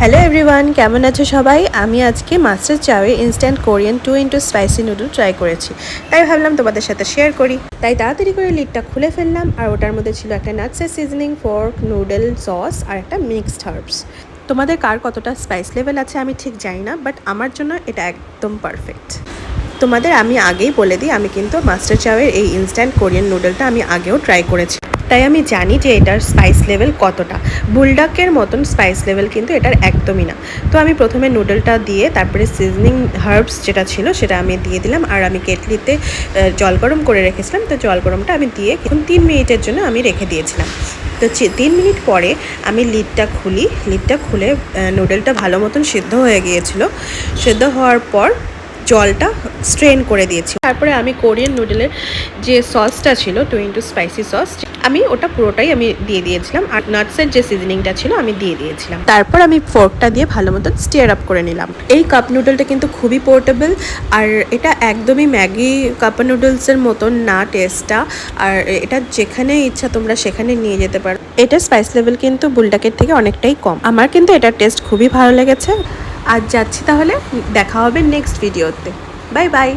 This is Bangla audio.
হ্যালো এভরিওয়ান, কেমন আছো সবাই? আমি আজকে master Chow instant Korean 2 spicy noodle try করেছি, তাই ভাবলাম তোমাদের সাথে শেয়ার করি। তাই তাড়াতাড়ি করে লিডটা খুলে ফেললাম, আর ওটার মধ্যে ছিল একটা নাটসের সিজনিং, ফর্ক, নুডল সস আর একটা মিক্সড হার্বস। তোমাদের কার কতটা স্পাইস লেভেল আছে আমি ঠিক জানি না, বাট আমার জন্য এটা একদম পারফেক্ট। তোমাদের আমি আগেই বলে দিই, আমি কিন্তু মাস্টার চাওয়ের এই ইনস্ট্যান্ট কোরিয়ান নুডলটা আমি আগেও ট্রাই করেছি, তাই আমি জানি যে এটার স্পাইস লেভেল কতটা। বুলডাকের মতন স্পাইস লেভেল কিন্তু এটার একদমই না। তো আমি প্রথমে নুডলটা দিয়ে তারপরে সিজনিং হার্বস যেটা ছিল সেটা আমি দিয়ে দিলাম, আর আমি কেটলিতে জল গরম করে রেখেছিলাম, তো জল গরমটা আমি দিয়ে এখন 3 মিনিটের জন্য আমি রেখে দিয়েছিলাম। তো 3 মিনিট পরে আমি লিডটা খুলে নুডলটা ভালো মতন সিদ্ধ হয়ে গিয়েছিল। সিদ্ধ হওয়ার পর জলটা স্ট্রেন করে দিয়েছি। তারপরে আমি কোরিয়ান নুডলের যে সসটা ছিল 2 স্পাইসি সস, আমি ওটা পুরোটাই আমি দিয়ে দিয়েছিলাম, আর নাটসের যে সিজনিংটা ছিল আমি দিয়ে দিয়েছিলাম। তারপর আমি ফোর্কটা দিয়ে ভালো মতন স্টিয়ার আপ করে নিলাম। এই কাপ নুডলটা কিন্তু খুবই পোর্টেবল, আর এটা একদমই ম্যাগি কাপ নুডলসের মতন না টেস্টটা, আর এটা যেখানে ইচ্ছা তোমরা সেখানে নিয়ে যেতে পারো। এটার স্পাইস লেভেল কিন্তু বুলডাকের থেকে অনেকটাই কম। আমার কিন্তু এটার টেস্ট খুবই ভালো লেগেছে। আজ যাচ্ছি, তাহলে দেখা হবে নেক্সট ভিডিওতে। Bye bye.